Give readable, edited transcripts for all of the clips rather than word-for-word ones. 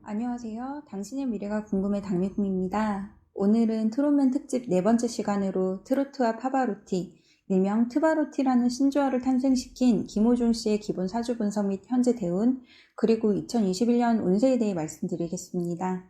안녕하세요. 당신의 미래가 궁금해 당미kum입니다. 오늘은 트롯맨 특집 네 번째 시간으로 트로트와 파바로티, 일명 트바로티라는 신조어를 탄생시킨 김호중 씨의 기본 사주 분석 및 현재 대운, 그리고 2021년 운세에 대해 말씀드리겠습니다.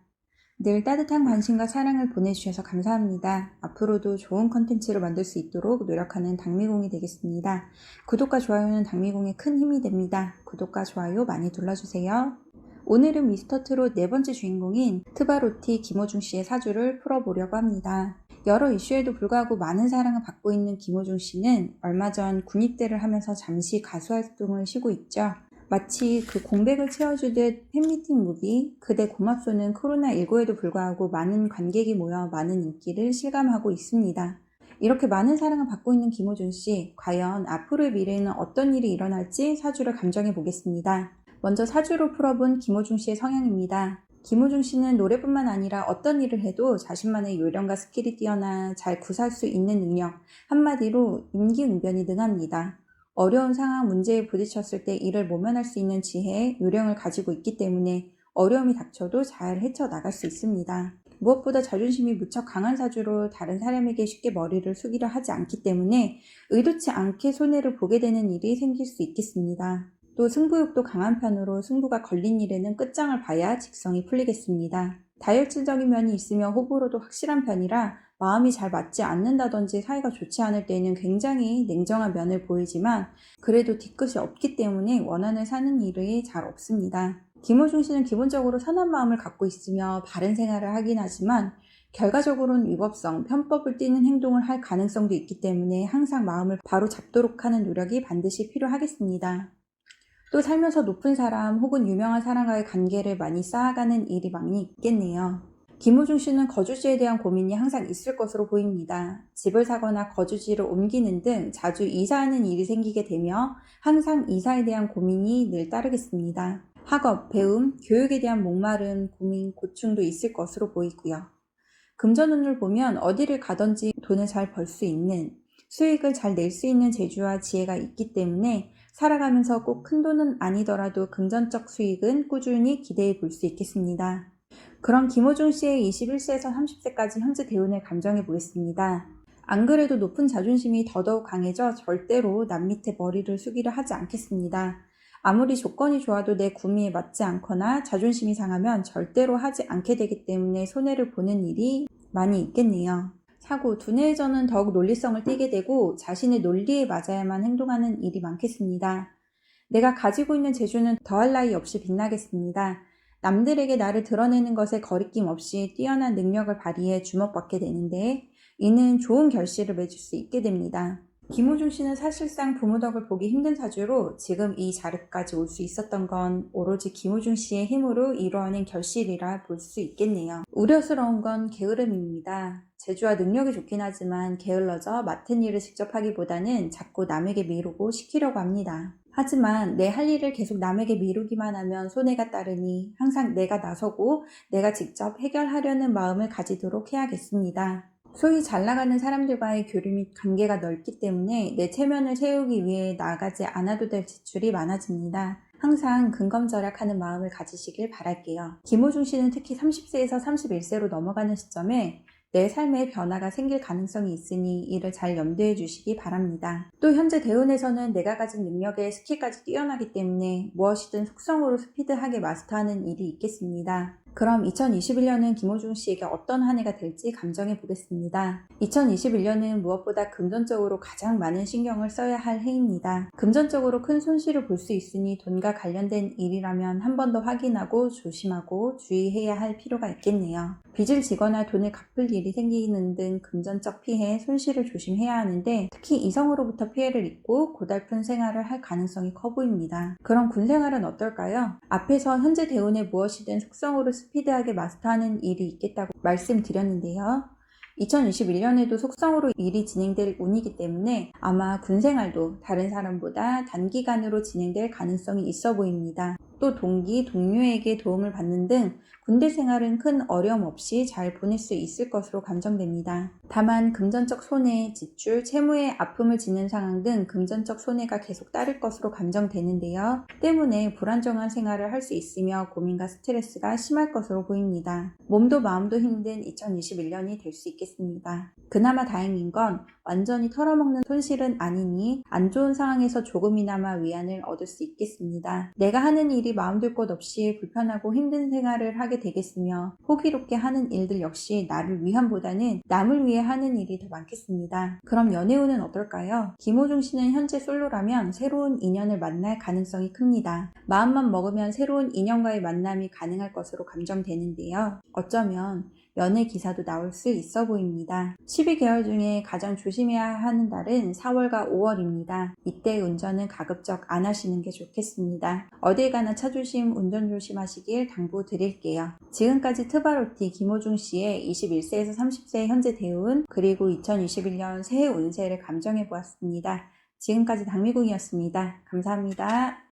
늘 따뜻한 관심과 사랑을 보내주셔서 감사합니다. 앞으로도 좋은 컨텐츠를 만들 수 있도록 노력하는 당미공이 되겠습니다. 구독과 좋아요는 당미공에 큰 힘이 됩니다. 구독과 좋아요 많이 눌러주세요. 오늘은 미스터트롯 네 번째 주인공인 트바로티 김호중 씨의 사주를 풀어보려고 합니다. 여러 이슈에도 불구하고 많은 사랑을 받고 있는 김호중 씨는 얼마 전 군입대를 하면서 잠시 가수 활동을 쉬고 있죠. 마치 그 공백을 채워주듯 팬미팅 무비 그대 고맙소는 코로나19에도 불구하고 많은 관객이 모여 많은 인기를 실감하고 있습니다. 이렇게 많은 사랑을 받고 있는 김호중 씨, 과연 앞으로의 미래에는 어떤 일이 일어날지 사주를 감정해 보겠습니다. 먼저 사주로 풀어본 김호중 씨의 성향입니다. 김호중 씨는 노래뿐만 아니라 어떤 일을 해도 자신만의 요령과 스킬이 뛰어나 잘 구사할 수 있는 능력, 한마디로 임기응변이 능합니다. 어려운 상황, 문제에 부딪혔을 때 이를 모면할 수 있는 지혜, 요령을 가지고 있기 때문에 어려움이 닥쳐도 잘 헤쳐나갈 수 있습니다. 무엇보다 자존심이 무척 강한 사주로 다른 사람에게 쉽게 머리를 숙이려 하지 않기 때문에 의도치 않게 손해를 보게 되는 일이 생길 수 있겠습니다. 또 승부욕도 강한 편으로 승부가 걸린 일에는 끝장을 봐야 직성이 풀리겠습니다. 다혈질적인 면이 있으며 호불호도 확실한 편이라 마음이 잘 맞지 않는다든지 사이가 좋지 않을 때에는 굉장히 냉정한 면을 보이지만 그래도 뒤끝이 없기 때문에 원한을 사는 일이 잘 없습니다. 김호중 씨는 기본적으로 선한 마음을 갖고 있으며 바른 생활을 하긴 하지만 결과적으로는 위법성, 편법을 띠는 행동을 할 가능성도 있기 때문에 항상 마음을 바로 잡도록 하는 노력이 반드시 필요하겠습니다. 또 살면서 높은 사람 혹은 유명한 사람과의 관계를 많이 쌓아가는 일이 많이 있겠네요. 김호중 씨는 거주지에 대한 고민이 항상 있을 것으로 보입니다. 집을 사거나 거주지를 옮기는 등 자주 이사하는 일이 생기게 되며 항상 이사에 대한 고민이 늘 따르겠습니다. 학업, 배움, 교육에 대한 목마름, 고민, 고충도 있을 것으로 보이고요. 금전운을 보면 어디를 가든지 돈을 잘 벌 수 있는, 수익을 잘 낼 수 있는 재주와 지혜가 있기 때문에 살아가면서 꼭 큰 돈은 아니더라도 금전적 수익은 꾸준히 기대해 볼 수 있겠습니다. 그럼 김호중 씨의 21세에서 30세까지 현재 대운을 감정해 보겠습니다. 안 그래도 높은 자존심이 더더욱 강해져 절대로 남 밑에 머리를 숙이려 하지 않겠습니다. 아무리 조건이 좋아도 내 구미에 맞지 않거나 자존심이 상하면 절대로 하지 않게 되기 때문에 손해를 보는 일이 많이 있겠네요. 사고, 두뇌에서는 더욱 논리성을 띠게 되고 자신의 논리에 맞아야만 행동하는 일이 많겠습니다. 내가 가지고 있는 재주는 더할 나위 없이 빛나겠습니다. 남들에게 나를 드러내는 것에 거리낌 없이 뛰어난 능력을 발휘해 주목받게 되는데 이는 좋은 결실을 맺을 수 있게 됩니다. 김호중 씨는 사실상 부모 덕을 보기 힘든 사주로 지금 이 자리까지 올 수 있었던 건 오로지 김호중 씨의 힘으로 이루어낸 결실이라 볼 수 있겠네요. 우려스러운 건 게으름입니다. 재주와 능력이 좋긴 하지만 게을러져 맡은 일을 직접 하기보다는 자꾸 남에게 미루고 시키려고 합니다. 하지만 내 할 일을 계속 남에게 미루기만 하면 손해가 따르니 항상 내가 나서고 내가 직접 해결하려는 마음을 가지도록 해야겠습니다. 소위 잘 나가는 사람들과의 교류 및 관계가 넓기 때문에 내 체면을 세우기 위해 나아가지 않아도 될 지출이 많아집니다. 항상 근검절약하는 마음을 가지시길 바랄게요. 김호중 씨는 특히 30세에서 31세로 넘어가는 시점에 내 삶에 변화가 생길 가능성이 있으니 이를 잘 염두해 주시기 바랍니다. 또 현재 대운에서는 내가 가진 능력에 스킬까지 뛰어나기 때문에 무엇이든 속성으로 스피드하게 마스터하는 일이 있겠습니다. 그럼 2021년은 김호중 씨에게 어떤 한 해가 될지 감정해 보겠습니다. 2021년은 무엇보다 금전적으로 가장 많은 신경을 써야 할 해입니다. 금전적으로 큰 손실을 볼 수 있으니 돈과 관련된 일이라면 한 번 더 확인하고 조심하고 주의해야 할 필요가 있겠네요. 빚을 지거나 돈을 갚을 일이 생기는 등 금전적 피해, 손실을 조심해야 하는데 특히 이성으로부터 피해를 입고 고달픈 생활을 할 가능성이 커 보입니다. 그럼 군 생활은 어떨까요? 앞에서 현재 대운에 무엇이든 속성으로 스피드하게 마스터하는 일이 있겠다고 말씀드렸는데요. 2021년에도 속성으로 일이 진행될 운이기 때문에 아마 군 생활도 다른 사람보다 단기간으로 진행될 가능성이 있어 보입니다. 또 동기, 동료에게 도움을 받는 등 군대 생활은 큰 어려움 없이 잘 보낼 수 있을 것으로 감정됩니다. 다만 금전적 손해, 지출, 채무의 아픔을 지는 상황 등 금전적 손해가 계속 따를 것으로 감정되는데요. 때문에 불안정한 생활을 할 수 있으며 고민과 스트레스가 심할 것으로 보입니다. 몸도 마음도 힘든 2021년이 될 수 있겠습니다. 그나마 다행인 건 완전히 털어먹는 손실은 아니니 안 좋은 상황에서 조금이나마 위안을 얻을 수 있겠습니다. 내가 하는 일이 마음둘 곳 없이 불편하고 힘든 생활을 하게 되겠으며 호기롭게 하는 일들 역시 나를 위함보다는 남을 위해 하는 일이 더 많겠습니다. 그럼 연애운은 어떨까요? 김호중 씨는 현재 솔로라면 새로운 인연을 만날 가능성이 큽니다. 마음만 먹으면 새로운 인연과의 만남이 가능할 것으로 감정되는데요. 어쩌면 연애 기사도 나올 수 있어 보입니다. 12개월 중에 가장 조심해야 하는 달은 4월과 5월입니다. 이때 운전은 가급적 안 하시는 게 좋겠습니다. 어딜 가나 차 조심, 운전 조심하시길 당부드릴게요. 지금까지 트바로티 김호중 씨의 21세에서 30세의 현재 대운 그리고 2021년 새해 운세를 감정해 보았습니다. 지금까지 당미궁이었습니다. 감사합니다.